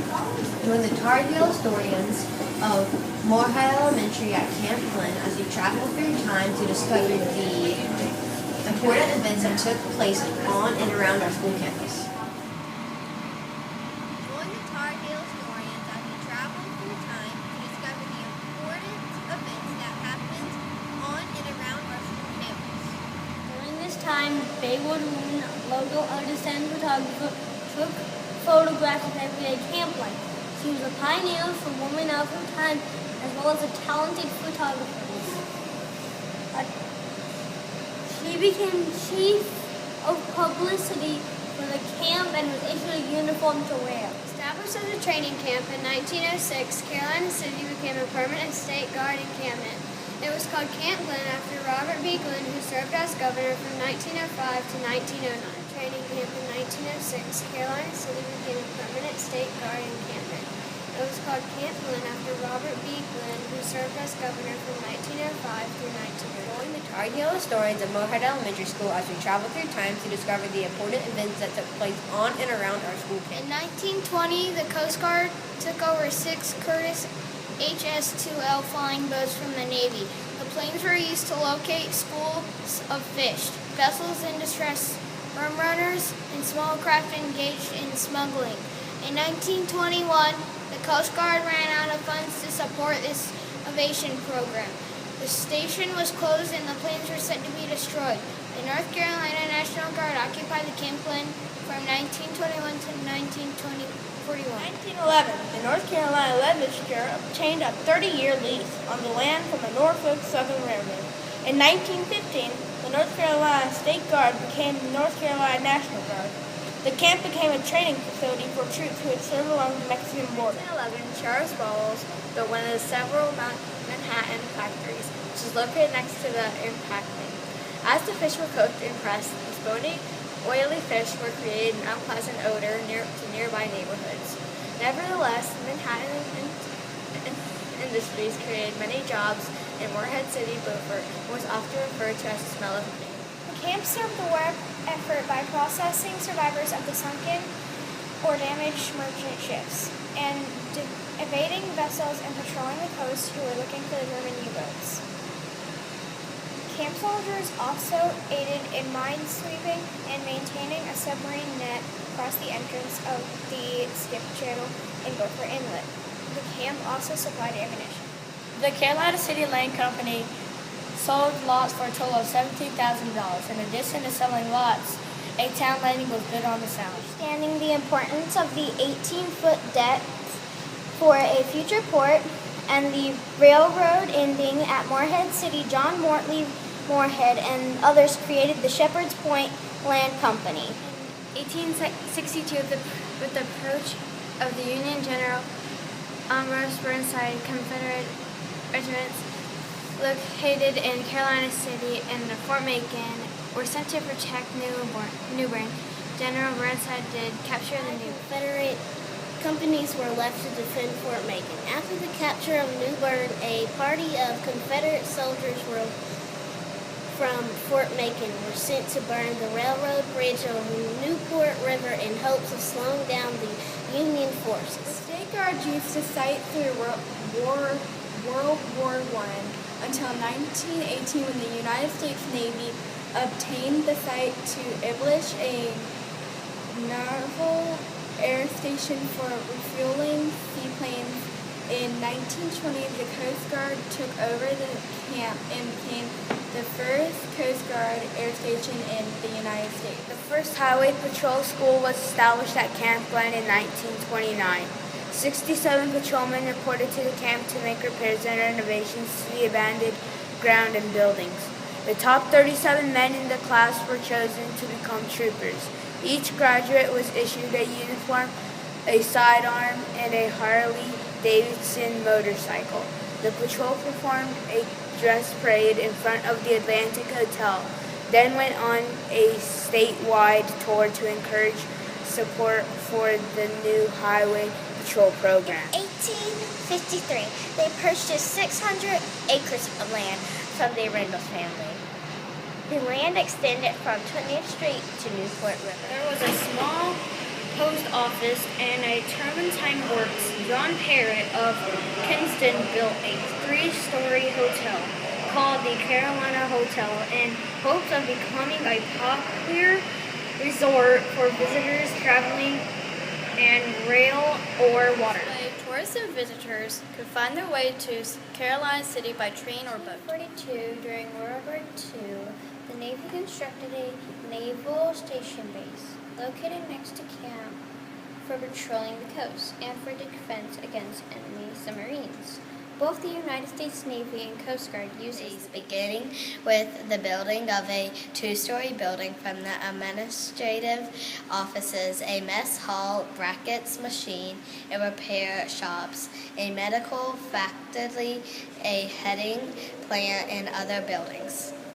Join the Tar Heel historians of Moorhead Elementary at Camp Glen as we travel through time to discover the important events that took place on and around our school campus. Join the Tar Heel historians as we travel through time to discover the important events that happened on and around our school campus. During this time, Baywood Moon logo understand photographer took photographs of everyday camp life. She was a pioneer for women of her time, as well as a talented photographer. She became chief of publicity for the camp and was issued a uniform to wear. Established as a training camp in 1906, Carolina City became a permanent state guard encampment. It was called Camp Glen after Robert B. Glen, who served as governor from 1905 to 1909. Training camp in 1906, Carolina City became a permanent state guard encampment. It was called Camp Glen after Robert B. Glen, who served as governor from 1905 through 1909. Join the Tar Heel historians of Moorhead Elementary School as we travel through time to discover the important events that took place on and around our school In campus. 1920, the Coast Guard took over 6 Curtiss HS-2L flying boats from the Navy. The planes were used to locate schools of fish, vessels in distress, worm runners, and small craft engaged in smuggling. In 1921, the Coast Guard ran out of funds to support this aviation program. The station was closed and the planes were said to be destroyed. The North Carolina National Guard occupied the Camp Glen from 1921 to 1941. 1911, the North Carolina Legislature obtained a 30-year lease on the land from the Norfolk Southern Railroad. In 1915, the North Carolina State Guard became the North Carolina National Guard. The camp became a training facility for troops who had served along the Mexican border. In 1911, Charles Bowles built one of the several Manhattan factories, which is located next to the impact lane. As the fish were cooked and pressed, the bony, oily fish were created an unpleasant odor to nearby neighborhoods. Nevertheless, Manhattan Industries created many jobs in Moorhead City, Beaufort, and was often referred to as the smell of meat. The camp served the war effort by processing survivors of the sunken or damaged merchant ships and evading vessels and patrolling the coast who were looking for the German U-boats. Camp soldiers also aided in mine sweeping and maintaining a submarine net across the entrance of the skip channel in Beaufort Inlet. The camp also supplied ammunition. The Carolina City Land Company sold lots for a total of $17,000. In addition to selling lots, a town landing was built on the Sound. Understanding the importance of the 18-foot deck for a future port and the railroad ending at Moorhead City, John Mortley Moorhead and others created the Shepherd's Point Land Company. In 1862, with the approach of the Union General Ambrose Burnside, Confederate regiments located in Carolina City and Fort Macon were sent to protect New Bern. General Burnside did capture the New Confederate companies were left to defend Fort Macon. After the capture of New Bern, a party of Confederate soldiers from Fort Macon were sent to burn the railroad bridge over Newport River in hopes of slowing down the Union forces. The State Guard used the site through World War I until 1918 when the United States Navy obtained the site to establish a naval air station for refueling seaplanes. In 1920, the Coast Guard took over the camp and became the first Coast Guard air station in the United States. The first highway patrol school was established at Camp Glen in 1929. 67 patrolmen reported to the camp to make repairs and renovations to the abandoned ground and buildings. The top 37 men in the class were chosen to become troopers. Each graduate was issued a uniform, a sidearm, and a Harley-Davidson motorcycle. The patrol performed a dress parade in front of the Atlantic Hotel, then went on a statewide tour to encourage support for the new highway patrol program. In 1853, they purchased 600 acres of land from the Randall family. The land extended from 20th Street to Newport River. There was a small post office and a turpentine works, John Parrott of Kinston built a 3-story hotel called the Carolina Hotel in hopes of becoming a popular resort for visitors traveling and rail or water. Tourists and visitors could find their way to Caroline City by train or boat. 1942, during World War II, the Navy constructed a naval station base located next to camp for patrolling the coast and for defense against enemy submarines. Both the United States Navy and Coast Guard used these, beginning with the building of a 2-story building from the administrative offices, a mess hall, brackets machine, and repair shops, a medical facility, a heating plant, and other buildings.